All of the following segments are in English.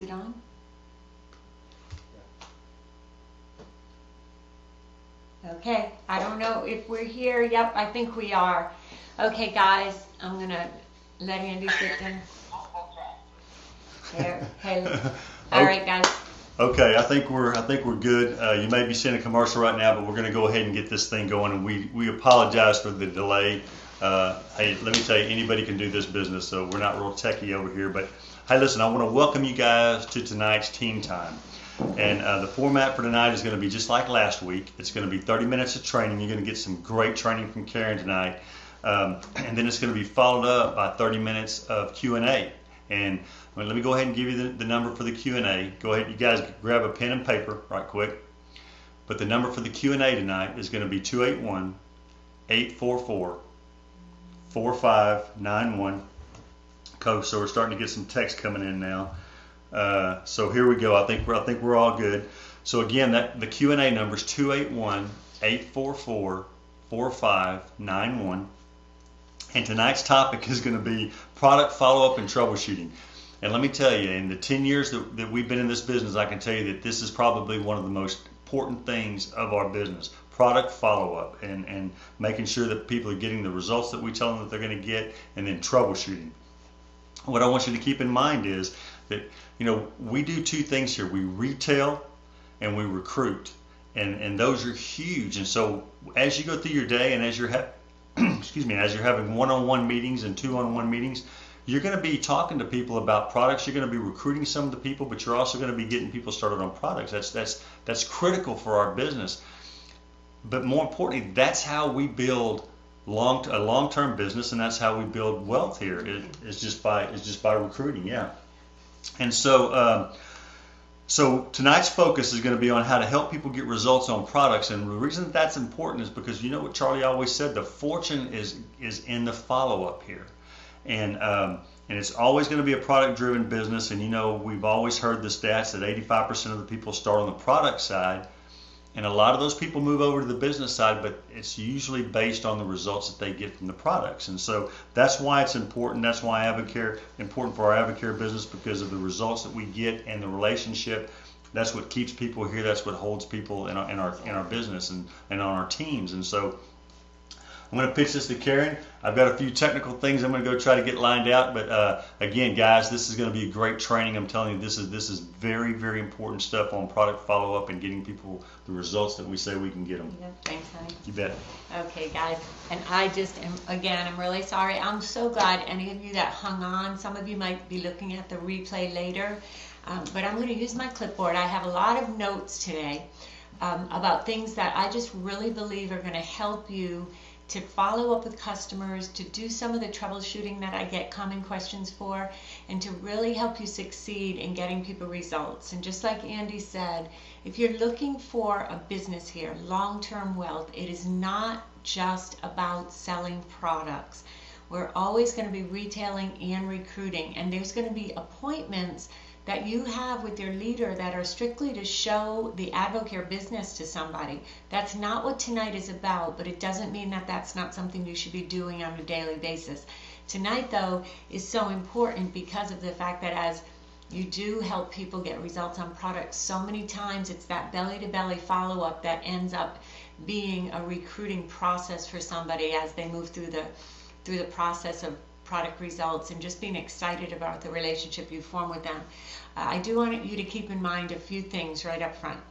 it on? Okay, I don't know if we're here. Yep, I think we are. Okay, guys, I'm going to let Andy sit down. There. Hey. All right, guys. Okay, I think we're good. You may be seeing a commercial right now, but we're going to go ahead and get this thing going, and we apologize for the delay. Hey, let me tell you, anybody can do this business, so we're not real techie over here. But hey, listen, I want to welcome you guys to tonight's Team Time. And the format for tonight is going to be just like last week. It's going to be 30 minutes of training. You're going to get some great training from Karen tonight. And then it's going to be followed up by 30 minutes of Q&A. And let me go ahead and give you the number for the Q&A. Go ahead, you guys grab a pen and paper right quick. But the number for the Q&A tonight is going to be 281-844-4591. Coach, so we're starting to get some text coming in now. So here we go. I think we're all good. So again, the Q&A number is 281-844-4591. And tonight's topic is going to be product follow-up and troubleshooting. And let me tell you, in the 10 years that we've been in this business, I can tell you that this is probably one of the most important things of our business, product follow-up and making sure that people are getting the results that we tell them that they're going to get, and then troubleshooting. What I want you to keep in mind is that, you know, we do two things here. We retail and we recruit. And those are huge. And so as you go through your day and as you're as you're having one-on-one meetings and two-on-one meetings, you're going to be talking to people about products. You're going to be recruiting some of the people, but you're also going to be getting people started on products. That's critical for our business. But more importantly, that's how we build a long-term business, and that's how we build wealth here. It's just by recruiting, yeah. And so so tonight's focus is going to be on how to help people get results on products. And the reason that's important is because you know what Charlie always said, the fortune is in the follow-up here. And it's always going to be a product-driven business. And you know, we've always heard the stats that 85% of the people start on the product side, and a lot of those people move over to the business side, but it's usually based on the results that they get from the products. And so that's why it's important. That's why AdvoCare important for our AdvoCare business, because of the results that we get and the relationship. That's what keeps people here. That's what holds people in our business and on our teams. And so I'm going to pitch this to Karen. I've got a few technical things I'm going to go try to get lined out, but again, guys, this is going to be a great training. I'm telling you, this is very, very important stuff on product follow-up and getting people the results that we say we can get them. Yep, thanks, honey. You bet. Okay, guys, and I just am, again, I'm really sorry. I'm so glad any of you that hung on. Some of you might be looking at the replay later, but I'm going to use my clipboard. I have a lot of notes today about things that I just really believe are going to help you to follow up with customers, to do some of the troubleshooting that I get common questions for, and to really help you succeed in getting people results. And just like Andy said, if you're looking for a business here, long-term wealth, it is not just about selling products. We're always going to be retailing and recruiting, and there's going to be appointments that you have with your leader that are strictly to show the AdvoCare business to somebody. That's not what tonight is about, but it doesn't mean that that's not something you should be doing on a daily basis. Tonight, though, is so important because of the fact that as you do help people get results on products, so many times it's that belly-to-belly follow-up that ends up being a recruiting process for somebody as they move through the process of product results and just being excited about the relationship you form with them. I do want you to keep in mind a few things right up front.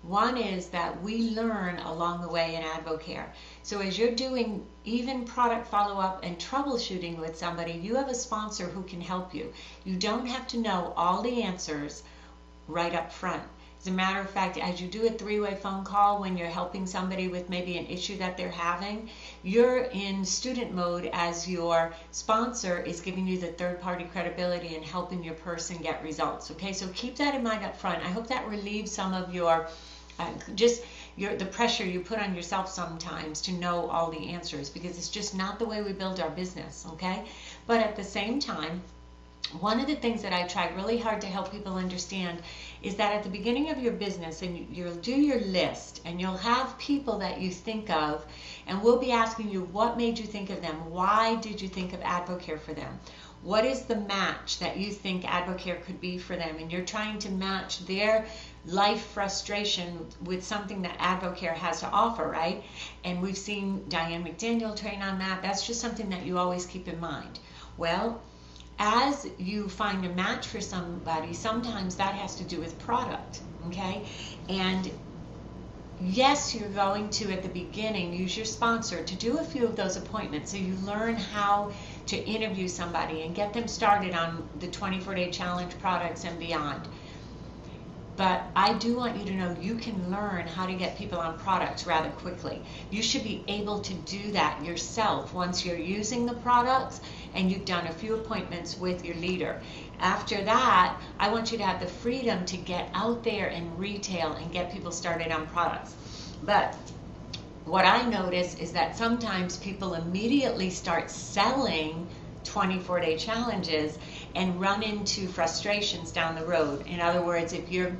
One is that we learn along the way in AdvoCare. So as you're doing even product follow-up and troubleshooting with somebody, you have a sponsor who can help you. You don't have to know all the answers right up front. As a matter of fact, as you do a three-way phone call when you're helping somebody with maybe an issue that they're having, you're in student mode as your sponsor is giving you the third-party credibility and helping your person get results. Okay, so keep that in mind up front. I hope that relieves some of your the pressure you put on yourself sometimes to know all the answers, because it's just not the way we build our business. Okay, but at the same time, one of the things that I try really hard to help people understand is that at the beginning of your business, and you'll do your list, and you'll have people that you think of, and we'll be asking you, what made you think of them? Why did you think of AdvoCare for them? What is the match that you think Advocare could be for them? And you're trying to match their life frustration with something that Advocare has to offer, right? And we've seen Diane McDaniel train on that. That's just something that you always keep in mind. Well, as you find a match for somebody, sometimes that has to do with product, okay? And yes, you're going to, at the beginning, use your sponsor to do a few of those appointments so you learn how to interview somebody and get them started on the 24-day challenge products and beyond. But I do want you to know you can learn how to get people on products rather quickly. You should be able to do that yourself once you're using the products and you've done a few appointments with your leader. After that, I want you to have the freedom to get out there and retail and get people started on products. But what I notice is that sometimes people immediately start selling 24-day challenges and run into frustrations down the road. In other words, if you're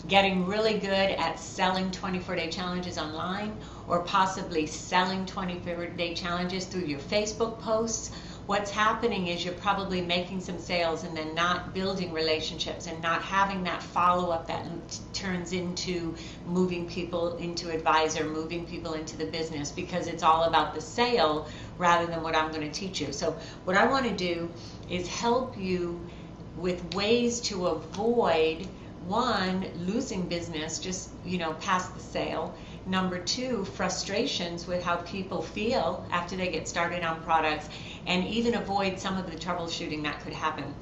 getting really good at selling 24-day challenges online, or possibly selling 24-day challenges through your Facebook posts, what's happening is you're probably making some sales and then not building relationships and not having that follow-up that turns into moving people into advisor, moving people into the business, because it's all about the sale rather than what I'm going to teach you. So what I want to do is help you with ways to avoid, one, losing business just, past the sale. Number two, frustrations with how people feel after they get started on products, and even avoid some of the troubleshooting that could happen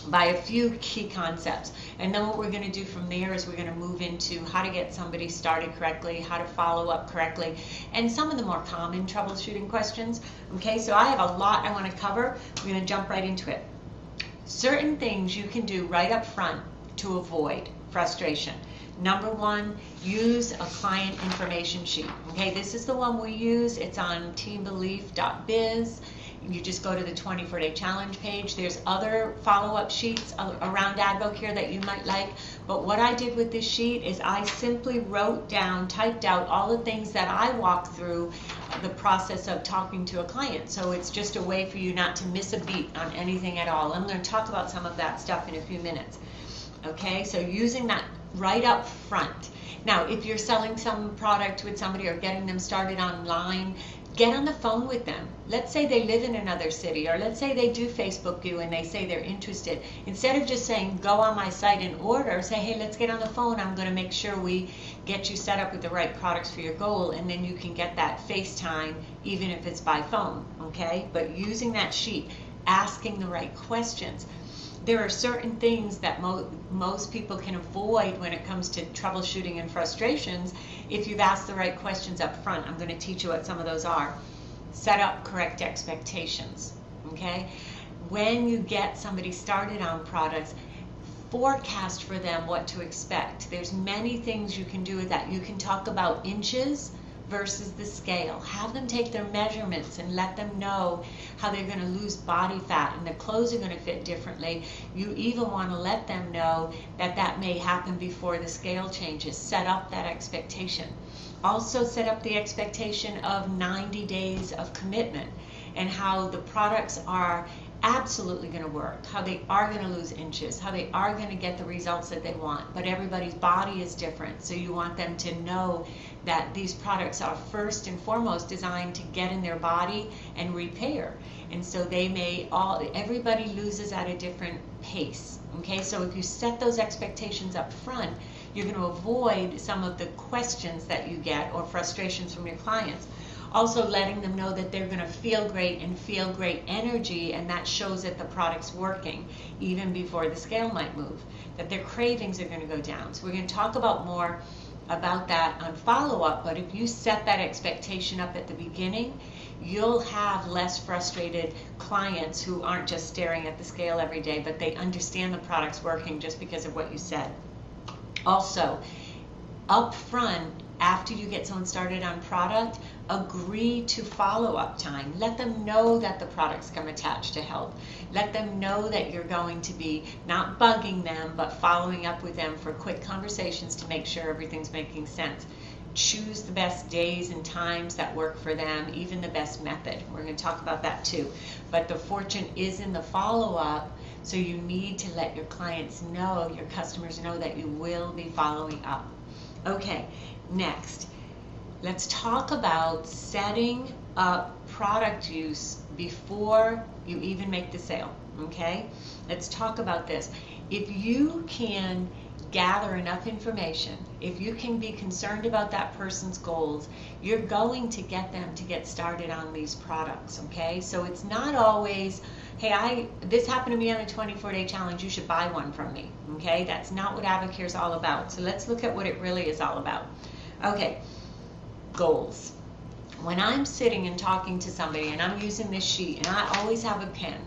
by a few key concepts. And then what we're going to do from there is we're going to move into how to get somebody started correctly, how to follow up correctly, and some of the more common troubleshooting questions. Okay, so I have a lot I want to cover. We're going to jump right into it. Certain things you can do right up front to avoid frustration. Number one, use a client information sheet. Okay, this is the one we use. It's on teambelief.biz. You just go to the 24-day challenge page. There's other follow-up sheets around Advocare that you might like. But what I did with this sheet is I simply typed out all the things that I walk through the process of talking to a client. So it's just a way for you not to miss a beat on anything at all. I'm going to talk about some of that stuff in a few minutes. Okay, so using that right up front. Now, if you're selling some product with somebody or getting them started online, get on the phone with them. Let's say they live in another city, or let's say they do Facebook you and they say they're interested. Instead of just saying, go on my site and order, say, hey, let's get on the phone. I'm going to make sure we get you set up with the right products for your goal, and then you can get that FaceTime even if it's by phone, okay? But using that sheet, asking the right questions. There are certain things that most people can avoid when it comes to troubleshooting and frustrations if you've asked the right questions up front. I'm going to teach you what some of those are. Set up correct expectations, okay? When you get somebody started on products, forecast for them what to expect. There's many things you can do with that. You can talk about inches versus the scale. Have them take their measurements and let them know how they're going to lose body fat and their clothes are going to fit differently. You even want to let them know that that may happen before the scale changes. Set up that expectation. Also set up the expectation of 90 days of commitment and how the products are absolutely going to work, how they are going to lose inches, how they are going to get the results that they want. But everybody's body is different, so you want them to know that these products are first and foremost designed to get in their body and repair. And so everybody loses at a different pace. Okay, so if you set those expectations up front, you're going to avoid some of the questions that you get or frustrations from your clients. Also letting them know that they're going to feel great and feel great energy, and that shows that the product's working even before the scale might move, that their cravings are going to go down. So we're going to talk about more about that on follow-up, but if you set that expectation up at the beginning, you'll have less frustrated clients who aren't just staring at the scale every day, but they understand the product's working just because of what you said. Also, up front, after you get someone started on product, agree to follow-up time. Let them know that the products come attached to help. Let them know that you're going to be not bugging them, but following up with them for quick conversations to make sure everything's making sense. choose the best days and times that work for them, even the best method. We're going to talk about that too. But the fortune is in the follow-up, so you need to let your clients know, your customers know, that you will be following up. Okay, next, let's talk about setting up product use before you even make the sale. Okay, let's talk about this. If you can gather enough information, if you can be concerned about that person's goals, you're going to get them to get started on these products. Okay, so it's not always, hey, this happened to me on a 24-day challenge, you should buy one from me. Okay, that's not what Advocare is all about. So let's look at what it really is all about. Okay, goals. When I'm sitting and talking to somebody and I'm using this sheet, and I always have a pen,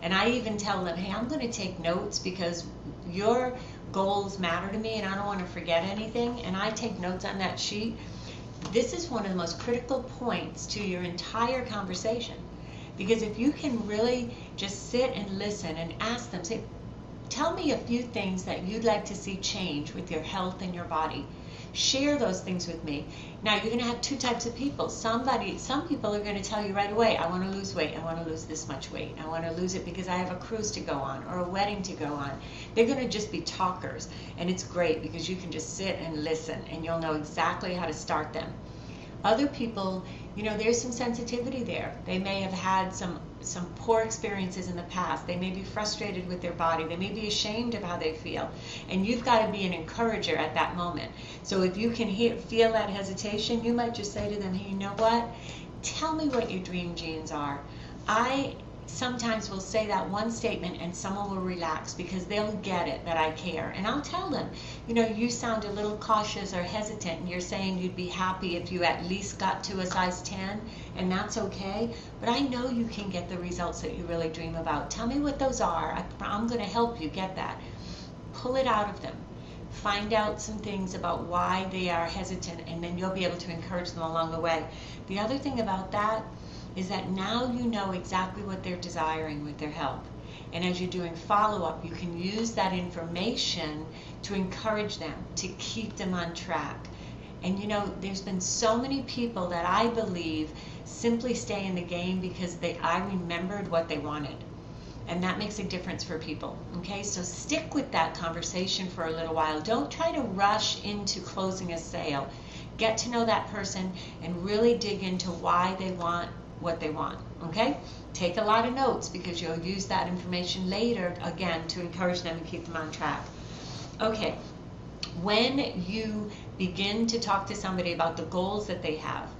and I even tell them, hey, I'm going to take notes because your goals matter to me and I don't want to forget anything, and I take notes on that sheet. This is one of the most critical points to your entire conversation, because if you can really just sit and listen and ask them, say, tell me a few things that you'd like to see change with your health and your body. Share those things with me. Now, you're going to have two types of people. Some people are going to tell you right away, I want to lose weight. I want to lose this much weight. I want to lose it because I have a cruise to go on or a wedding to go on. They're going to just be talkers. And it's great because you can just sit and listen and you'll know exactly how to start them. Other people, there's some sensitivity there. They may have had some poor experiences in the past. They may be frustrated with their body. They may be ashamed of how they feel. And you've got to be an encourager at that moment. So if you can feel that hesitation, you might just say to them, hey, you know what? Tell me what your dream genes are. I sometimes will say that one statement and someone will relax because they'll get it that I care. And I'll tell them, you sound a little cautious or hesitant, and you're saying you'd be happy if you at least got to a size 10, and that's okay. But I know you can get the results that you really dream about. Tell me what those are. I'm going to help you get that. Pull it out of them. Find out some things about why they are hesitant, and then you'll be able to encourage them along the way. The other thing about that is that now you know exactly what they're desiring with their health. And as you're doing follow-up, you can use that information to encourage them, to keep them on track. And there's been so many people that I believe simply stay in the game because I remembered what they wanted. And that makes a difference for people. Okay, so stick with that conversation for a little while. Don't try to rush into closing a sale. Get to know that person and really dig into why they want what they want. Okay, take a lot of notes because you'll use that information later again to encourage them and keep them on track. Okay, when you begin to talk to somebody about the goals that they have,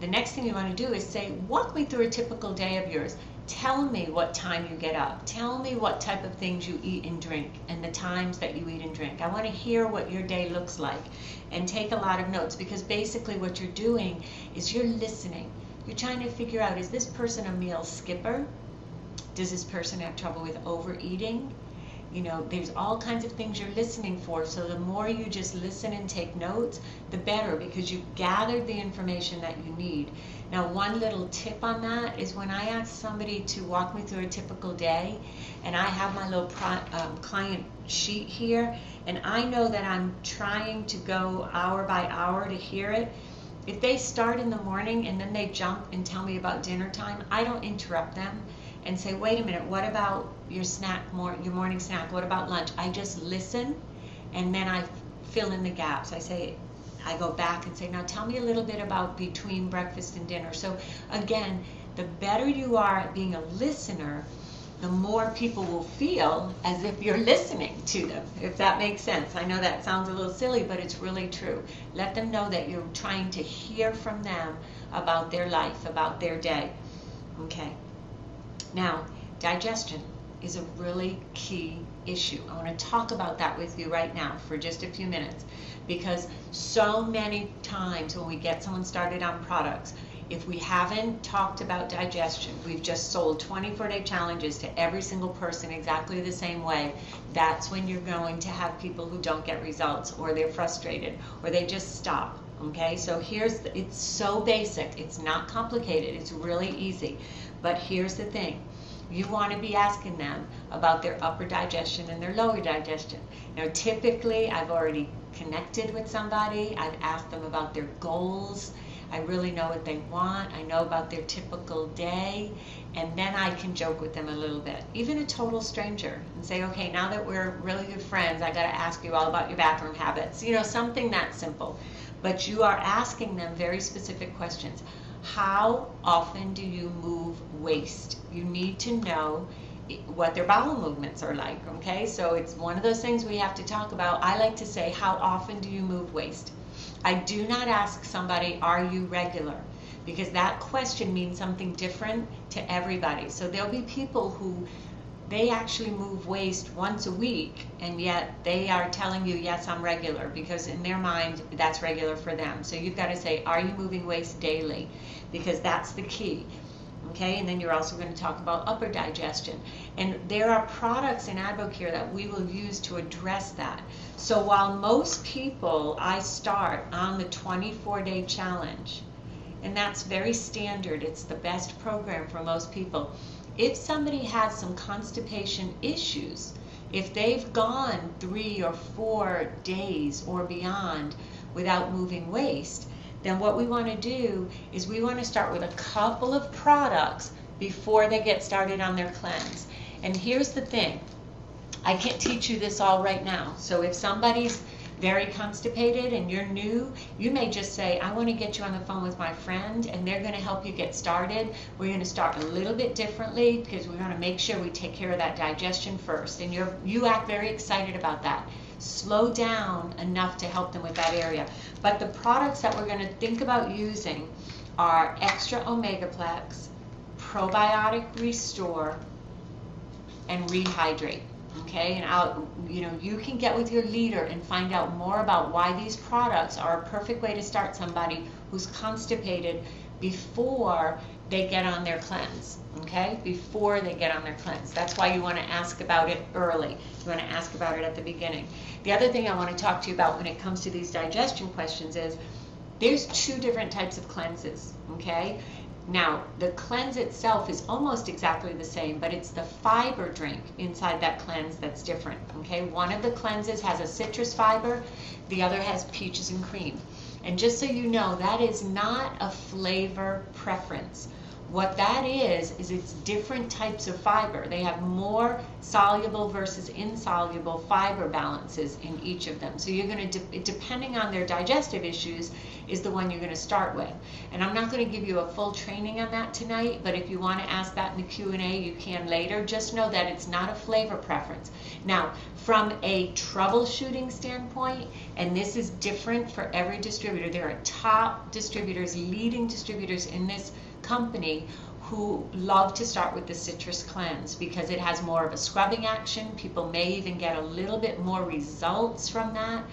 the next thing you want to do is say, walk me through a typical day of yours. Tell me what time you get up. Tell me what type of things you eat and drink and the times that you eat and drink. I want to hear what your day looks like, and take a lot of notes, because basically what you're doing is you're listening. You're trying to figure out, is this person a meal skipper? Does this person have trouble with overeating? There's all kinds of things you're listening for. So the more you just listen and take notes, the better, because you've gathered the information that you need. Now, one little tip on that is when I ask somebody to walk me through a typical day, and I have my little client sheet here, and I know that I'm trying to go hour by hour to hear it. If they start in the morning and then they jump and tell me about dinner time, I don't interrupt them and say, wait a minute, what about your your morning snack? What about lunch? I just listen, and then I fill in the gaps. I go back and say, now tell me a little bit about between breakfast and dinner. So again, the better you are at being a listener, the more people will feel as if you're listening to them, if that makes sense. I know that sounds a little silly, but it's really true. Let them know that you're trying to hear from them about their life, about their day. Okay. Now, digestion is a really key issue. I want to talk about that with you right now for just a few minutes, because so many times when we get someone started on products, if we haven't talked about digestion, we've just sold 24-day challenges to every single person exactly the same way, that's when you're going to have people who don't get results, or they're frustrated, or they just stop. Okay, so it's so basic, it's not complicated, it's really easy. But here's the thing, you want to be asking them about their upper digestion and their lower digestion. Now, typically, I've already connected with somebody. I've asked them about their goals. I really know what they want. I know about their typical day. And then I can joke with them a little bit, even a total stranger, and say, okay, now that we're really good friends, I got to ask you all about your bathroom habits. You know, something that simple. But you are asking them very specific questions. How often do you move waste? You need to know what their bowel movements are like, okay? So it's one of those things we have to talk about. I like to say, how often do you move waste? I do not ask somebody, are you regular? Because that question means something different to everybody. So there'll be people who they actually move waste once a week, and yet they are telling you, yes, I'm regular, because in their mind, that's regular for them. So you've got to say, are you moving waste daily? Because that's the key. Okay, and then you're also going to talk about upper digestion. And there are products in AdvoCare that we will use to address that. So while most people, I start on the 24-day challenge, and that's very standard, it's the best program for most people. If somebody has some constipation issues, if they've gone 3 or 4 days or beyond without moving waste, then what we want to do is we want to start with a couple of products before they get started on their cleanse. And here's the thing, I can't teach you this all right now. So if somebody's very constipated and you're new, you may just say, I want to get you on the phone with my friend, and they're going to help you get started. We're going to start a little bit differently because we're going to make sure we take care of that digestion first. And you act very excited about that. Slow down enough to help them with that area. But the products that we're going to think about using are Extra Omegaplex, Probiotic Restore, and Rehydrate. Okay, and you can get with your leader and find out more about why these products are a perfect way to start somebody who's constipated before they get on their cleanse. Okay, before they get on their cleanse. That's why you want to ask about it early. You want to ask about it at the beginning. The other thing I want to talk to you about when it comes to these digestion questions is there's 2 different types of cleanses. Okay. Now, the cleanse itself is almost exactly the same, but it's the fiber drink inside that cleanse that's different, okay? One of the cleanses has a citrus fiber, the other has peaches and cream. And just so you know, that is not a flavor preference. What that is it's different types of fiber. They have more soluble versus insoluble fiber balances in each of them. So you're going to, depending on their digestive issues, is the one you're going to start with. And I'm not going to give you a full training on that tonight, but if you want to ask that in the Q&A, you can later. Just know that it's not a flavor preference. Now, from a troubleshooting standpoint, and this is different for every distributor, there are top distributors, leading distributors in this company who love to start with the citrus cleanse because it has more of a scrubbing action. People may even get a little bit more results from that.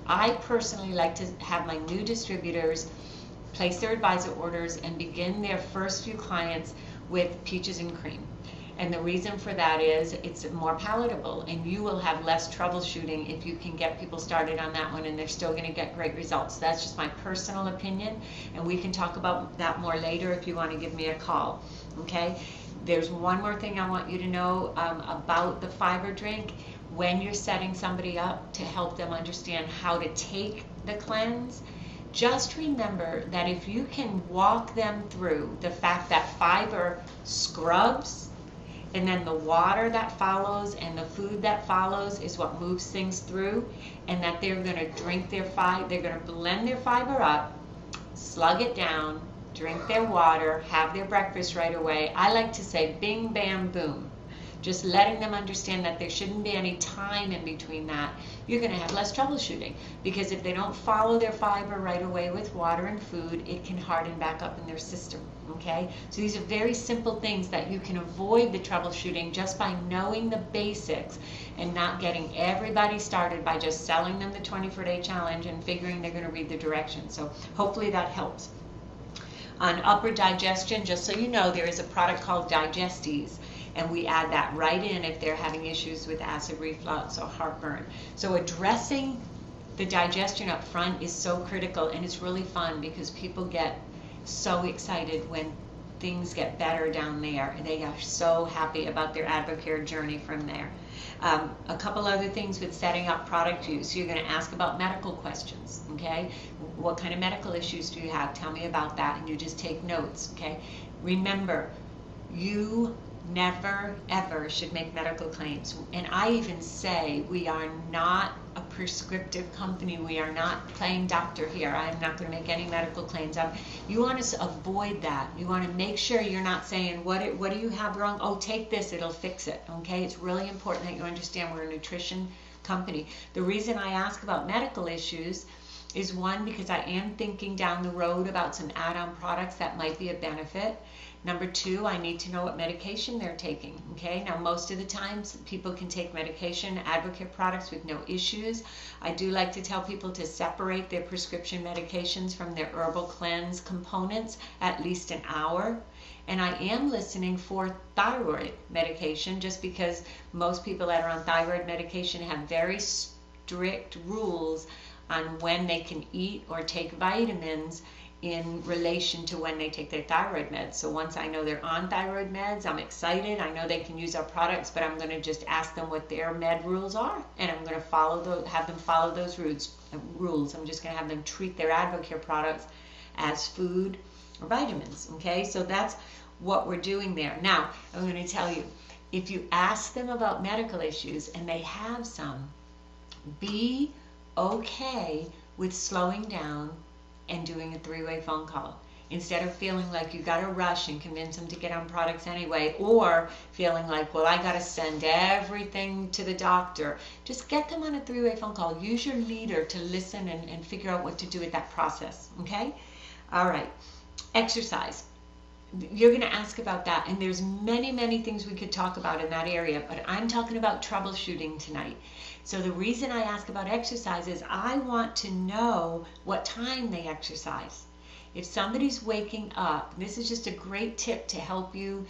I personally like to have my new distributors place their advisor orders and begin their first few clients with peaches and cream. And the reason for that is it's more palatable, and you will have less troubleshooting if you can get people started on that one and they're still going to get great results. That's just my personal opinion, and we can talk about that more later if you want to give me a call. Okay? There's one more thing I want you to know about the fiber drink. When you're setting somebody up to help them understand how to take the cleanse, just remember that if you can walk them through the fact that fiber scrubs, and then the water that follows and the food that follows is what moves things through, and that they're going to drink their fiber, they're going to blend their fiber up, slug it down, drink their water, have their breakfast right away. I like to say bing, bam, boom. Just letting them understand that there shouldn't be any time in between that. You're going to have less troubleshooting, because if they don't follow their fiber right away with water and food, it can harden back up in their system. Okay? So these are very simple things that you can avoid the troubleshooting just by knowing the basics and not getting everybody started by just selling them the 24-day challenge and figuring they're going to read the directions. So hopefully that helps. On upper digestion, just so you know, there is a product called Digestes, and we add that right in if they're having issues with acid reflux or heartburn. So addressing the digestion up front is so critical, and it's really fun because people get so excited when things get better down there. And they are so happy about their Advocare journey from there. A couple other things with setting up product use. You're going to ask about medical questions, okay? What kind of medical issues do you have? Tell me about that, and you just take notes, okay? Remember, you never ever should make medical claims. And I even say we are not a prescriptive company. We are not playing doctor here. I'm not going to make any medical claims. You want to avoid that. You want to make sure you're not saying, what do you have wrong? Oh, take this, it'll fix it. Okay, it's really important that you understand we're a nutrition company. The reason I ask about medical issues is, one, because I am thinking down the road about some add-on products that might be a benefit. Number two, I need to know what medication they're taking, okay? Now, most of the times, people can take medication, Advocare products, with no issues. I do like to tell people to separate their prescription medications from their herbal cleanse components at least an hour. And I am listening for thyroid medication, just because most people that are on thyroid medication have very strict rules on when they can eat or take vitamins in relation to when they take their thyroid meds. So once I know they're on thyroid meds, I'm excited. I know they can use our products, but I'm going to just ask them what their med rules are, and I'm going to have them follow those rules. I'm just going to have them treat their Advocare products as food or vitamins. Okay, so that's what we're doing there. Now, I'm going to tell you, if you ask them about medical issues and they have some, be okay with slowing down and doing a three-way phone call, instead of feeling like you got to rush and convince them to get on products anyway, or feeling like, well, I got to send everything to the doctor. Just get them on a three-way phone call. Use your leader to listen and figure out what to do with that process, okay? All right, exercise. You're going to ask about that, and there's many, many things we could talk about in that area, but I'm talking about troubleshooting tonight. So the reason I ask about exercise is I want to know what time they exercise. If somebody's waking up, this is just a great tip to help you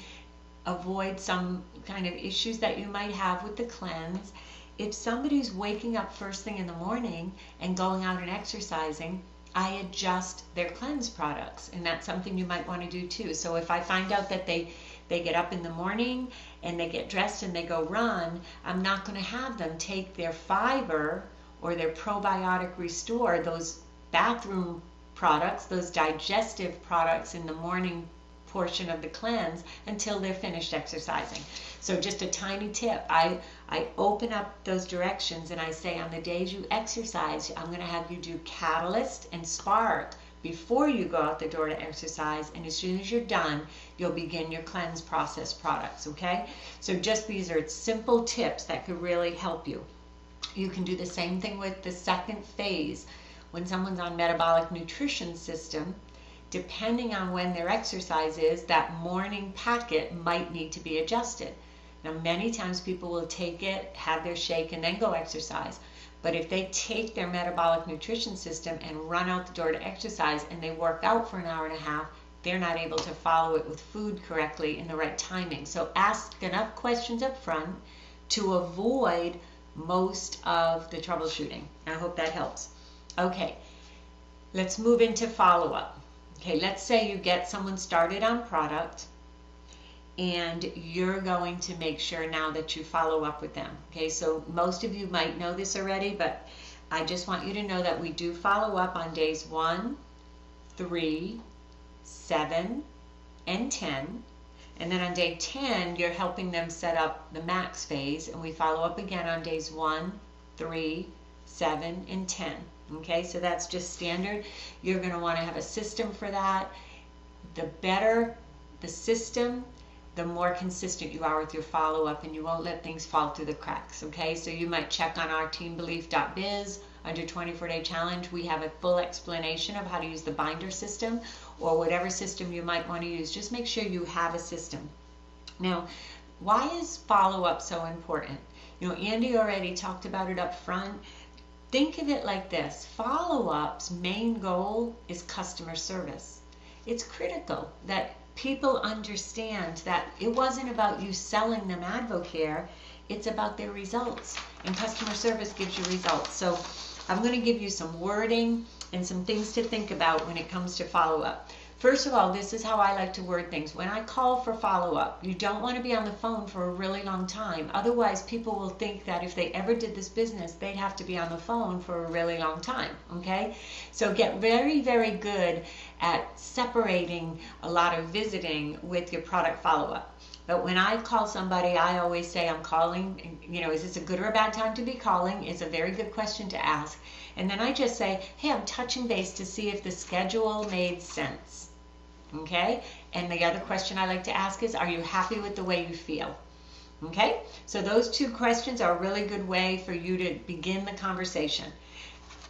avoid some kind of issues that you might have with the cleanse. If somebody's waking up first thing in the morning and going out and exercising, I adjust their cleanse products, and that's something you might want to do too. So if I find out that they get up in the morning and they get dressed and they go run, I'm not going to have them take their fiber or their probiotic restore, those bathroom products, those digestive products in the morning portion of the cleanse, until they're finished exercising. So just a tiny tip, I open up those directions and I say, on the days you exercise, I'm going to have you do Catalyst and Spark before you go out the door to exercise, and as soon as you're done, you'll begin your cleanse process products, okay? So just these are simple tips that could really help you. You can do the same thing with the second phase. When someone's on metabolic nutrition system, depending on when their exercise is, that morning packet might need to be adjusted. Now, many times people will take it, have their shake, and then go exercise. But if they take their metabolic nutrition system and run out the door to exercise and they work out for an hour and a half, they're not able to follow it with food correctly in the right timing. So ask enough questions up front to avoid most of the troubleshooting. I hope that helps. Okay, let's move into follow-up. Okay, let's say you get someone started on product, and you're going to make sure now that you follow up with them. Okay, so most of you might know this already, but I just want you to know that we do follow up on days 1, 3, 7, and 10. And then on day 10, you're helping them set up the max phase, and we follow up again on days 1, 3, 7, and 10. Okay, so that's just standard. You're going to want to have a system for that. The better the system, the more consistent you are with your follow-up, and you won't let things fall through the cracks, okay? So you might check on our teambelief.biz under 24-day challenge. We have a full explanation of how to use the binder system, or whatever system you might want to use. Just make sure you have a system. Now, why is follow-up so important? You know, Andy already talked about it up front. Think of it like this. Follow-up's main goal is customer service. It's critical that people understand that it wasn't about you selling them Advocare, it's about their results. And customer service gives you results. So I'm going to give you some wording and some things to think about when it comes to follow-up. First of all, this is how I like to word things. When I call for follow-up, you don't want to be on the phone for a really long time. Otherwise, people will think that if they ever did this business, they'd have to be on the phone for a really long time, okay? So get very, very good at separating a lot of visiting with your product follow-up. But when I call somebody, I always say I'm calling, is this a good or a bad time to be calling? It's a very good question to ask. And then I just say, hey, I'm touching base to see if the schedule made sense. Okay? And the other question I like to ask is, are you happy with the way you feel? Okay? So those two questions are a really good way for you to begin the conversation.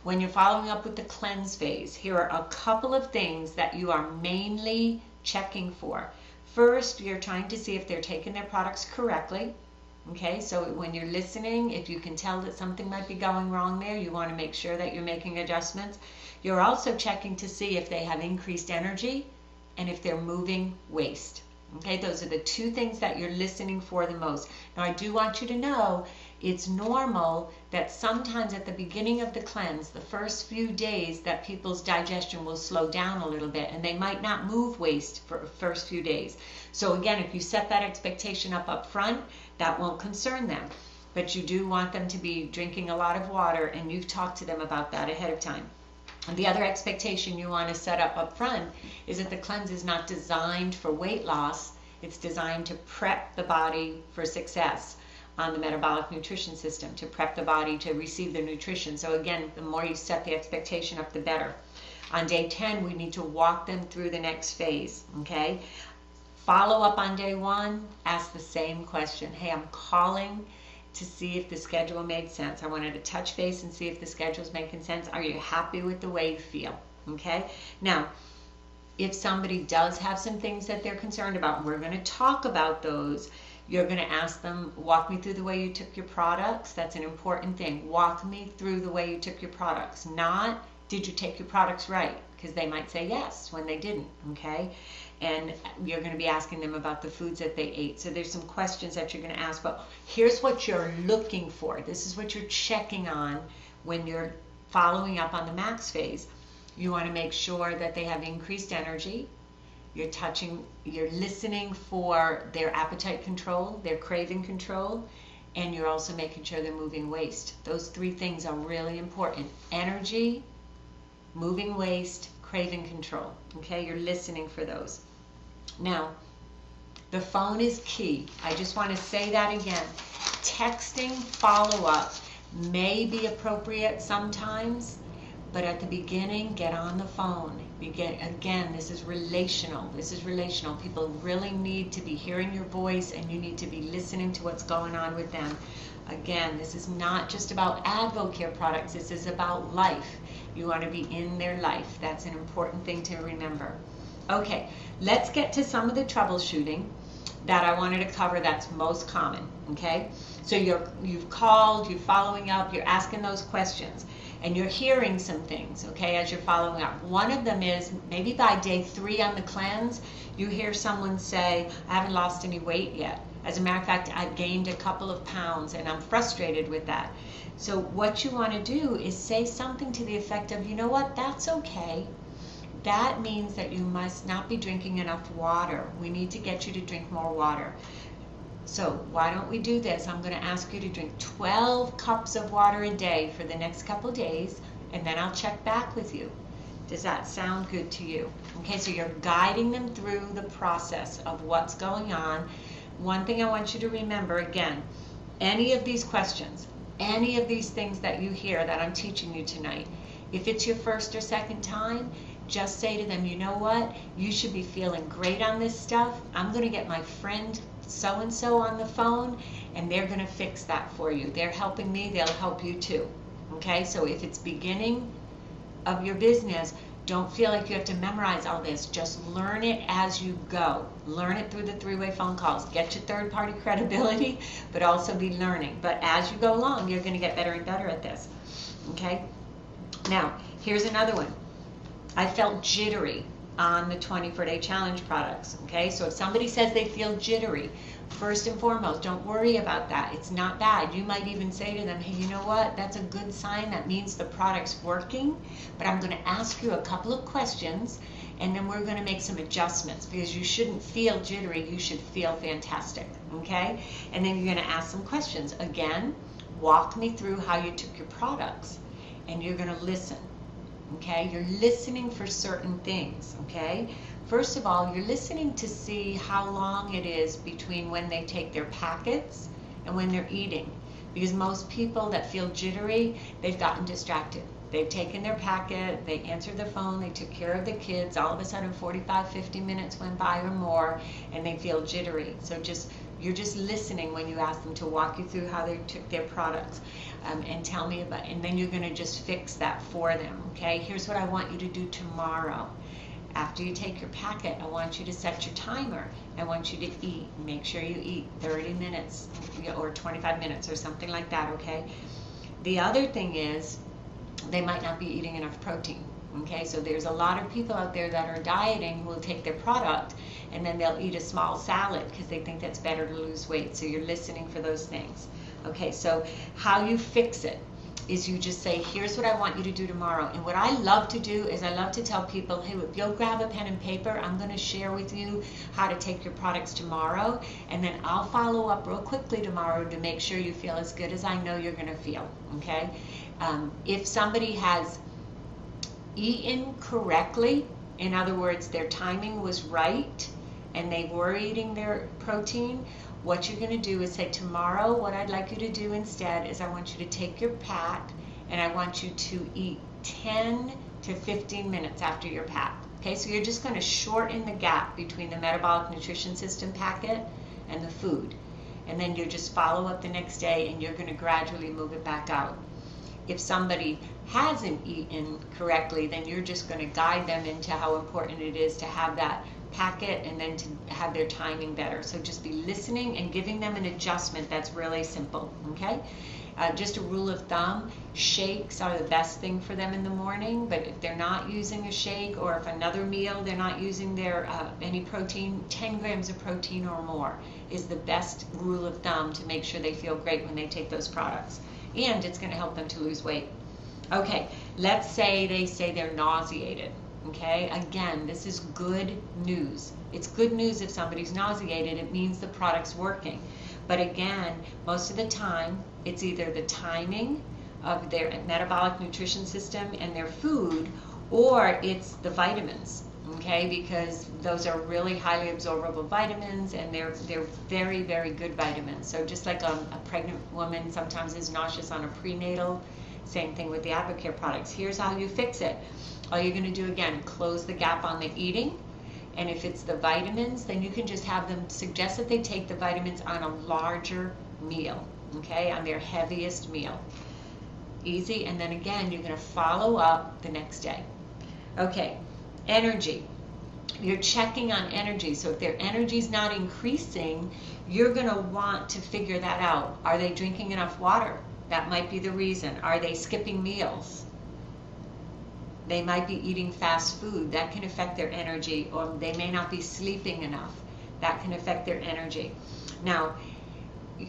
When you're following up with the cleanse phase, here are a couple of things that you are mainly checking for. First, you're trying to see if they're taking their products correctly. Okay, so when you're listening, if you can tell that something might be going wrong there, you want to make sure that you're making adjustments. You're also checking to see if they have increased energy and if they're moving waste. Okay, those are the two things that you're listening for the most. Now, I do want you to know it's normal that sometimes at the beginning of the cleanse, the first few days, that people's digestion will slow down a little bit and they might not move waste for the first few days. So again, if you set that expectation up front, that won't concern them. But you do want them to be drinking a lot of water, and you've talked to them about that ahead of time. And the other expectation you want to set up front is that the cleanse is not designed for weight loss. It's designed to prep the body for success on the metabolic nutrition system, to prep the body to receive the nutrition. So again, the more you set the expectation up, the better. On day 10, we need to walk them through the next phase, okay? Follow up on day 1, ask the same question. Hey, I'm calling to see if the schedule made sense. I wanted to touch base and see if the schedule's making sense. Are you happy with the way you feel? Okay? Now, if somebody does have some things that they're concerned about, and we're going to talk about those, you're going to ask them, walk me through the way you took your products. That's an important thing. Walk me through the way you took your products. Not, did you take your products right? Because they might say yes when they didn't, okay? And you're going to be asking them about the foods that they ate. So there's some questions that you're going to ask, but here's what you're looking for. This is what you're checking on when you're following up on the max phase. You want to make sure that they have increased energy. You're listening for their appetite control, their craving control, and you're also making sure they're moving waste. Those 3 things are really important. Energy, moving waste, craving control. Okay, you're listening for those. Now, the phone is key. I just want to say that again. Texting follow-up may be appropriate sometimes, but at the beginning, get on the phone. Again, this is relational. This is relational. People really need to be hearing your voice, and you need to be listening to what's going on with them. Again, this is not just about AdvoCare products. This is about life. You want to be in their life. That's an important thing to remember. Okay, let's get to some of the troubleshooting that I wanted to cover that's most common, okay? So you've called, you're following up, you're asking those questions, and you're hearing some things, okay, as you're following up. One of them is maybe by day 3 on the cleanse, you hear someone say, I haven't lost any weight yet. As a matter of fact, I've gained a couple of pounds and I'm frustrated with that. So what you want to do is say something to the effect of, you know what, that's okay. That means that you must not be drinking enough water. We need to get you to drink more water. So why don't we do this? I'm going to ask you to drink 12 cups of water a day for the next couple days, and then I'll check back with you. Does that sound good to you? Okay, so you're guiding them through the process of what's going on. One thing I want you to remember, again, any of these questions, any of these things that you hear that I'm teaching you tonight, if it's your first or second time, just say to them, you know what, you should be feeling great on this stuff. I'm going to get my friend so-and-so on the phone, and they're going to fix that for you. They're helping me, they'll help you too. Okay, so if it's beginning of your business, don't feel like you have to memorize all this. Just learn it as you go. Learn it through the 3-way phone calls. Get your third-party credibility, but also be learning. But as you go along, you're going to get better and better at this. Okay? Now, here's another one. I felt jittery on the 24-day challenge products. Okay? So if somebody says they feel jittery, first and foremost, don't worry about that. It's not bad. You might even say to them, hey, you know what? That's a good sign. That means the product's working. But I'm going to ask you a couple of questions, and then we're going to make some adjustments, because you shouldn't feel jittery, you should feel fantastic, okay? And then you're going to ask some questions. Again, walk me through how you took your products, and you're going to listen, okay? You're listening for certain things, okay? First of all, you're listening to see how long it is between when they take their packets and when they're eating, because most people that feel jittery, they've gotten distracted. They've taken their packet, they answered the phone, they took care of the kids, all of a sudden 45, 50 minutes went by or more, and they feel jittery. So you're just listening when you ask them to walk you through how they took their products, and tell me about, and then you're going to just fix that for them, okay? Here's what I want you to do tomorrow. After you take your packet, I want you to set your timer. I want you to eat. Make sure you eat 30 minutes or 25 minutes or something like that, okay? The other thing is, they might not be eating enough protein, okay? So there's a lot of people out there that are dieting who will take their product and then they'll eat a small salad because they think that's better to lose weight. So you're listening for those things. Okay, so how you fix it is you just say, here's what I want you to do tomorrow. And what I love to do is I love to tell people, hey, if you'll grab a pen and paper, I'm going to share with you how to take your products tomorrow, and then I'll follow up real quickly tomorrow to make sure you feel as good as I know you're going to feel, okay? If somebody has eaten correctly, in other words, their timing was right, and they were eating their protein, what you're going to do is say, tomorrow what I'd like you to do instead is I want you to take your pack and I want you to eat 10 to 15 minutes after your pack. Okay, so you're just going to shorten the gap between the metabolic nutrition system packet and the food. And then you just follow up the next day and you're going to gradually move it back out. If somebody hasn't eaten correctly, then you're just going to guide them into how important it is to have that packet and then to have their timing better. So just be listening and giving them an adjustment that's really simple, okay? Just a rule of thumb, shakes are the best thing for them in the morning, but if they're not using a shake, or if another meal they're not using their any protein, 10 grams of protein or more is the best rule of thumb to make sure they feel great when they take those products. And it's going to help them to lose weight. Okay, let's say they say they're nauseated. Okay, again, this is good news. It's good news if somebody's nauseated, it means the product's working. But again, most of the time, it's either the timing of their metabolic nutrition system and their food, or it's the vitamins, okay, because those are really highly absorbable vitamins, and they're very, very good vitamins. So just like a pregnant woman sometimes is nauseous on a prenatal, same thing with the Advocare products. Here's how you fix it. All you're going to do, again, close the gap on the eating. And if it's the vitamins, then you can just have them suggest that they take the vitamins on a larger meal, okay, on their heaviest meal. Easy. And then again, you're going to follow up the next day. Okay, energy. You're checking on energy. So if their energy's not increasing, you're going to want to figure that out. Are they drinking enough water? That might be the reason. Are they skipping meals? They might be eating fast food. That can affect their energy. Or they may not be sleeping enough. That can affect their energy. Now,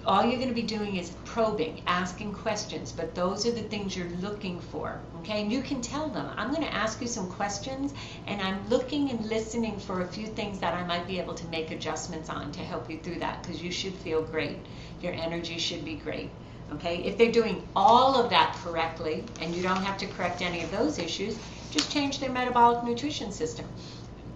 all you're going to be doing is probing, asking questions, but those are the things you're looking for, okay? And you can tell them, I'm going to ask you some questions, and I'm looking and listening for a few things that I might be able to make adjustments on to help you through that, because you should feel great. Your energy should be great. Okay, if they're doing all of that correctly, and you don't have to correct any of those issues, just change their metabolic nutrition system.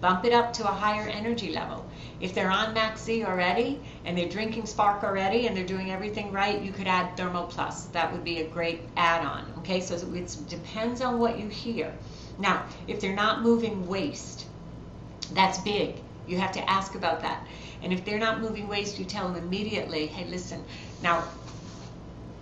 Bump it up to a higher energy level. If they're on Max Z already, and they're drinking Spark already, and they're doing everything right, you could add Thermo Plus. That would be a great add-on. Okay, so it depends on what you hear. Now, if they're not moving waste, that's big. You have to ask about that. And if they're not moving waste, you tell them immediately, hey, listen, now,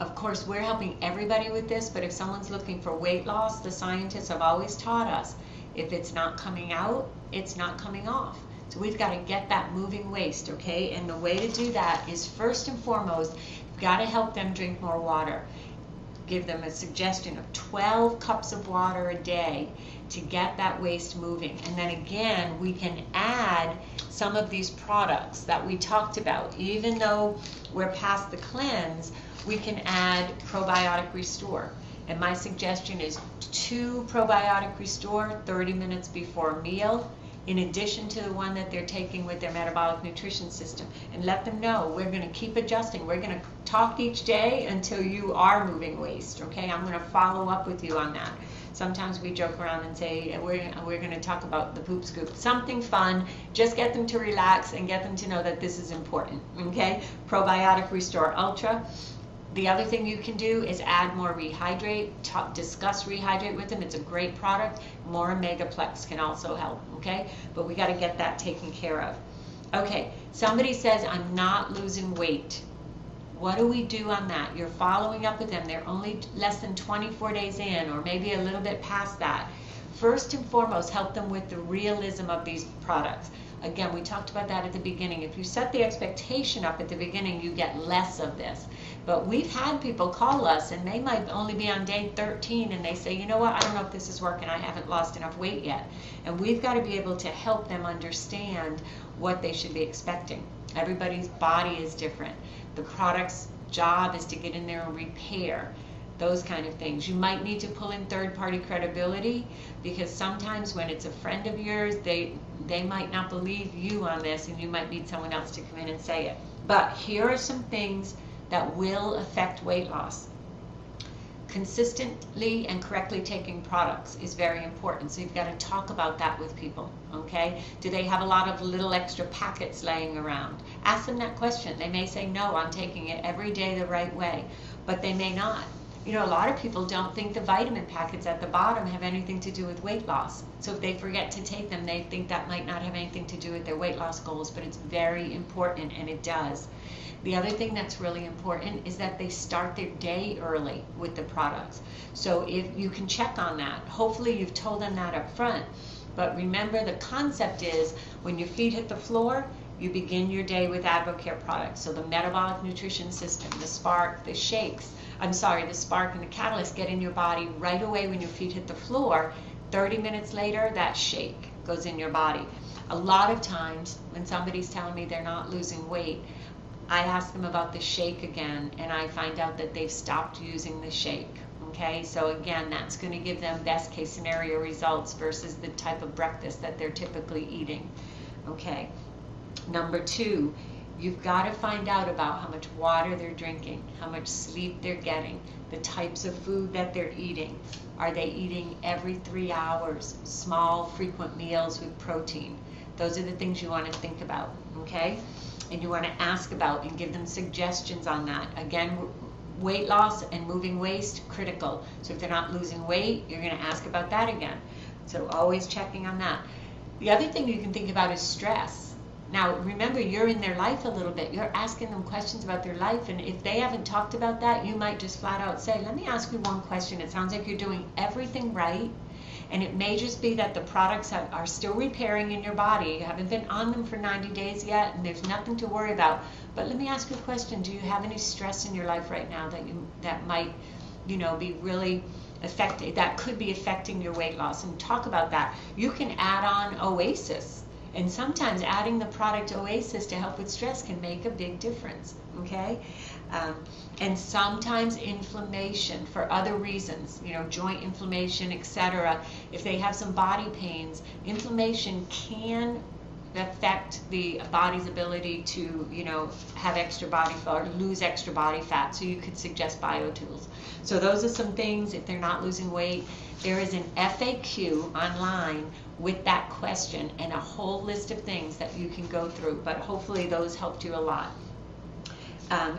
of course, we're helping everybody with this, but if someone's looking for weight loss, the scientists have always taught us, if it's not coming out, it's not coming off. So we've got to get that moving waste, okay? And the way to do that is, first and foremost, you've got to help them drink more water. Give them a suggestion of 12 cups of water a day to get that waste moving. And then again, we can add some of these products that we talked about. Even though we're past the cleanse, we can add Probiotic Restore. And my suggestion is 2 Probiotic Restore 30 minutes before a meal, in addition to the one that they're taking with their metabolic nutrition system, and let them know we're going to keep adjusting. We're going to talk each day until you are moving waste, okay? I'm going to follow up with you on that. Sometimes we joke around and say we're going to talk about the poop scoop. Something fun. Just get them to relax and get them to know that this is important, okay? Probiotic Restore Ultra. The other thing you can do is add more Rehydrate. Discuss Rehydrate with them. It's a great product. More Omegaplex can also help, okay? But we got to get that taken care of. Okay, somebody says, I'm not losing weight. What do we do on that? You're following up with them. They're only less than 24 days in, or maybe a little bit past that. First and foremost, help them with the realism of these products. Again, we talked about that at the beginning. If you set the expectation up at the beginning, you get less of this. But we've had people call us, and they might only be on day 13, and they say, you know what, I don't know if this is working. I haven't lost enough weight yet. And we've got to be able to help them understand what they should be expecting. Everybody's body is different. The product's job is to get in there and repair. Those kind of things. You might need to pull in third-party credibility, because sometimes when it's a friend of yours, they might not believe you on this, and you might need someone else to come in and say it. But here are some things that will affect weight loss. Consistently and correctly taking products is very important, so you've got to talk about that with people, okay? Do they have a lot of little extra packets laying around? Ask them that question. They may say, no, I'm taking it every day the right way, but they may not. You know, a lot of people don't think the vitamin packets at the bottom have anything to do with weight loss. So if they forget to take them, they think that might not have anything to do with their weight loss goals, but it's very important, and it does. The other thing that's really important is that they start their day early with the products. So if you can check on that, hopefully you've told them that up front. But remember, the concept is when your feet hit the floor, you begin your day with AdvoCare products. So the metabolic nutrition system, the Spark, the shakes, the Spark and the Catalyst get in your body right away when your feet hit the floor. 30 minutes later, that shake goes in your body. A lot of times when somebody's telling me they're not losing weight, I ask them about the shake again, and I find out that they've stopped using the shake. Okay, so again, that's going to give them best case scenario results versus the type of breakfast that they're typically eating. Okay, number 2, you've got to find out about how much water they're drinking, how much sleep they're getting, the types of food that they're eating. Are they eating every 3 hours, small, frequent meals with protein? Those are the things you want to think about, okay? And you want to ask about and give them suggestions on that. Again, weight loss and moving waste, critical. So if they're not losing weight, you're going to ask about that again. So always checking on that. The other thing you can think about is stress. Now, remember, you're in their life a little bit. You're asking them questions about their life, and if they haven't talked about that, you might just flat out say, let me ask you one question. It sounds like you're doing everything right, and it may just be that the products are still repairing in your body. You haven't been on them for 90 days yet, and there's nothing to worry about. But let me ask you a question. Do you have any stress in your life right now that might, be really affected, that could be affecting your weight loss? And talk about that. You can add on Oasis. And sometimes adding the product Oasis to help with stress can make a big difference, okay? And sometimes inflammation for other reasons, joint inflammation, etc. If they have some body pains, inflammation can affect the body's ability to, have extra body fat or lose extra body fat. So you could suggest BioTools. So those are some things if they're not losing weight. There is an FAQ online with that question and a whole list of things that you can go through, but hopefully those helped you a lot.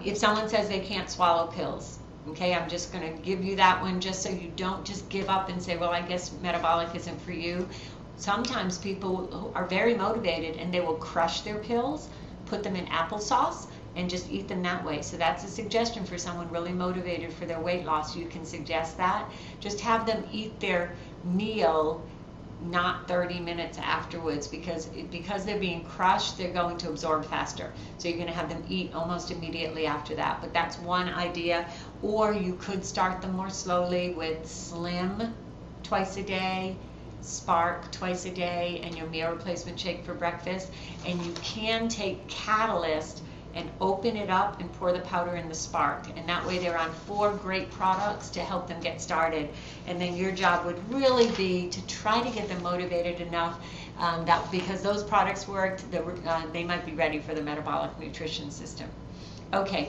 If someone says they can't swallow pills, okay, I'm just going to give you that one just so you don't just give up and say, well, I guess metabolic isn't for you. Sometimes people are very motivated and they will crush their pills, put them in applesauce, and just eat them that way. So that's a suggestion for someone really motivated for their weight loss. You can suggest that. Just have them eat their meal not 30 minutes afterwards, because they're being crushed, they're going to absorb faster. So you're going to have them eat almost immediately after that. But that's one idea. Or you could start them more slowly with Slim twice a day, Spark twice a day, and your meal replacement shake for breakfast. And you can take Catalyst and open it up and pour the powder in the spark. And that way they're on 4 great products to help them get started. And then your job would really be to try to get them motivated enough that because those products worked, they might be ready for the metabolic nutrition system. Okay,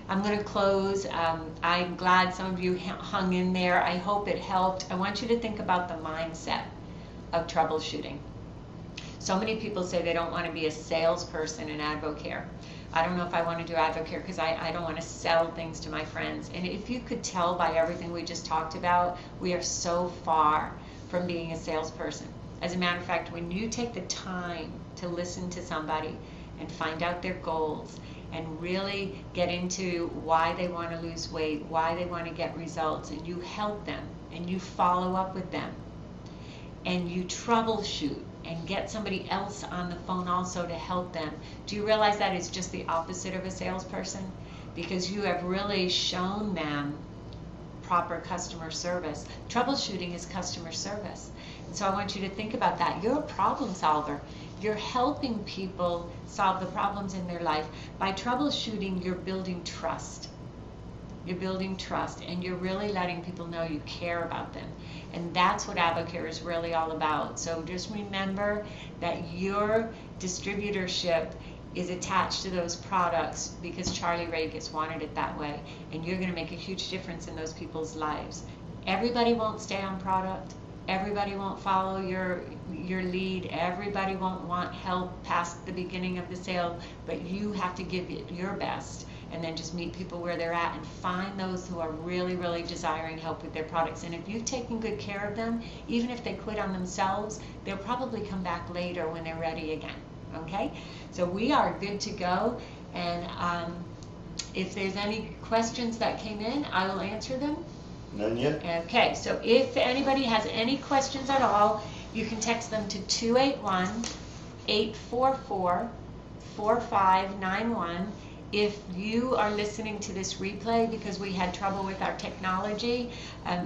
I'm going to close. I'm glad some of you hung in there. I hope it helped. I want you to think about the mindset of troubleshooting. So many people say they don't want to be a salesperson in AdvoCare. I don't know if I want to do AdvoCare because I don't want to sell things to my friends. And if you could tell by everything we just talked about, we are so far from being a salesperson. As a matter of fact, when you take the time to listen to somebody and find out their goals and really get into why they want to lose weight, why they want to get results, and you help them and you follow up with them and you troubleshoot and get somebody else on the phone also to help them. Do you realize that is just the opposite of a salesperson? Because you have really shown them proper customer service. Troubleshooting is customer service. And so I want you to think about that. You're a problem solver. You're helping people solve the problems in their life. By troubleshooting, you're building trust. You're building trust, and you're really letting people know you care about them. And that's what AdvoCare is really all about. So just remember that your distributorship is attached to those products because Charlie Rakes wanted it that way. And you're going to make a huge difference in those people's lives. Everybody won't stay on product. Everybody won't follow your lead. Everybody won't want help past the beginning of the sale. But you have to give it your best. And then just meet people where they're at and find those who are really, really desiring help with their products. And if you've taken good care of them, even if they quit on themselves, they'll probably come back later when they're ready again. Okay? So we are good to go. And if there's any questions that came in, I will answer them. None yet? Okay, so if anybody has any questions at all, you can text them to 281-844-4591. If you are listening to this replay because we had trouble with our technology,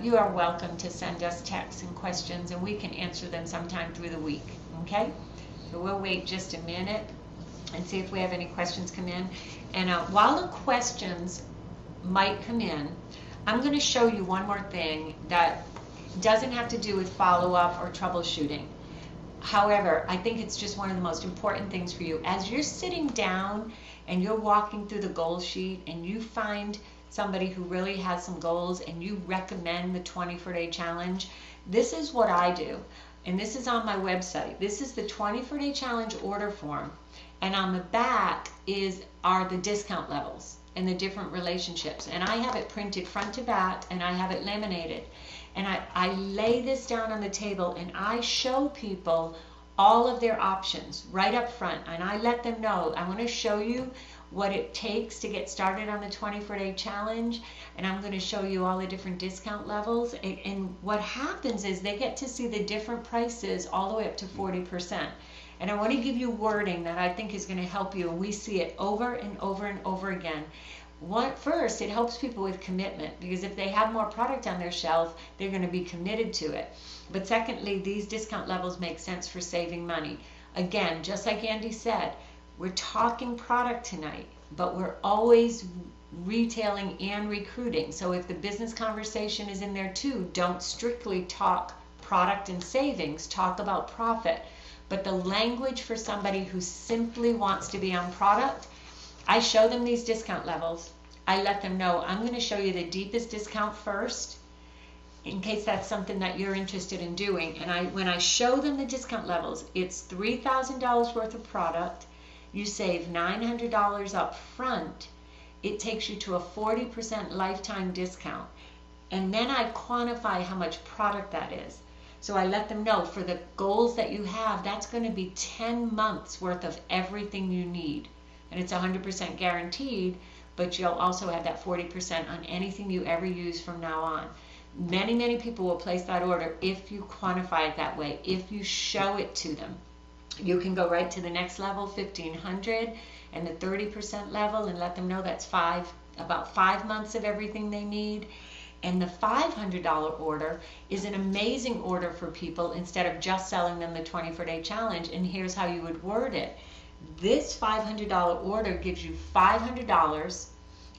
you are welcome to send us texts and questions, and we can answer them sometime through the week, okay? So we'll wait just a minute and see if we have any questions come in. And while the questions might come in, I'm going to show you one more thing that doesn't have to do with follow-up or troubleshooting. However, I think it's just one of the most important things for you. As you're sitting down and you're walking through the goal sheet and you find somebody who really has some goals and you recommend the 24-day challenge, this is what I do. And this is on my website. This is the 24-day challenge order form. And on the back are the discount levels and the different relationships. And I have it printed front to back and I have it laminated. And I lay this down on the table and I show people all of their options right up front. And I let them know, I want to show you what it takes to get started on the 24-day challenge. And I'm going to show you all the different discount levels. And what happens is they get to see the different prices all the way up to 40%. And I want to give you wording that I think is going to help you. And we see it over and over and over again. First, it helps people with commitment, because if they have more product on their shelf, they're going to be committed to it. But secondly, these discount levels make sense for saving money. Again, just like Andy said, we're talking product tonight, but we're always retailing and recruiting. So if the business conversation is in there too, don't strictly talk product and savings, talk about profit. But the language for somebody who simply wants to be on product, I show them these discount levels. I let them know I'm going to show you the deepest discount first, in case that's something that you're interested in doing. And when I show them the discount levels, it's $3,000 worth of product. You save $900 up front. It takes you to a 40% lifetime discount. And then I quantify how much product that is. So I let them know for the goals that you have, that's going to be 10 months worth of everything you need. And it's 100% guaranteed, but you'll also have that 40% on anything you ever use from now on. Many, many people will place that order if you quantify it that way, if you show it to them. You can go right to the next level, 1,500, and the 30% level, and let them know that's about 5 months of everything they need. And the $500 order is an amazing order for people instead of just selling them the 24-day challenge. And here's how you would word it. This $500 order gives you $500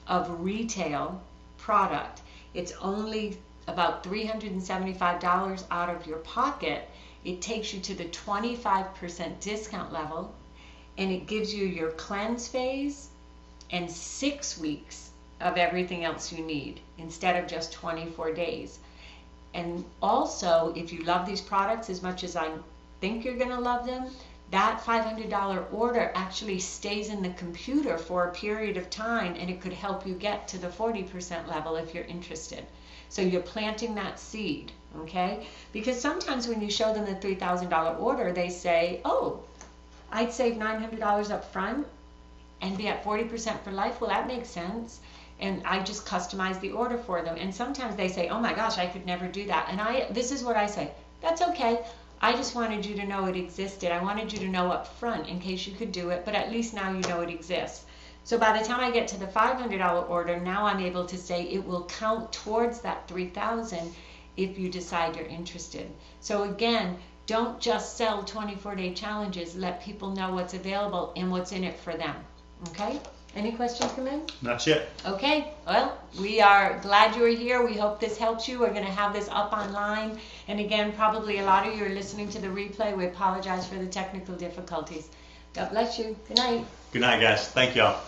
of retail product. It's only about $375 out of your pocket. It takes you to the 25% discount level, and it gives you your cleanse phase and 6 weeks of everything else you need instead of just 24 days. And also, if you love these products as much as I think you're going to love them, that $500 order actually stays in the computer for a period of time, and it could help you get to the 40% level if you're interested. So you're planting that seed, okay? Because sometimes when you show them the $3,000 order, they say, oh, I'd save $900 up front and be at 40% for life. Well, that makes sense. And I just customize the order for them. And sometimes they say, oh my gosh, I could never do that. And this is what I say, that's okay. I just wanted you to know it existed. I wanted you to know up front in case you could do it, but at least now you know it exists. So by the time I get to the $500 order, now I'm able to say it will count towards that $3,000 if you decide you're interested. So again, don't just sell 24-day challenges. Let people know what's available and what's in it for them. Okay? Any questions come in? Not yet. Okay, well, we are glad you're here. We hope this helps you. We're going to have this up online. And again, probably a lot of you are listening to the replay. We apologize for the technical difficulties. God bless you. Good night. Good night, guys. Thank y'all.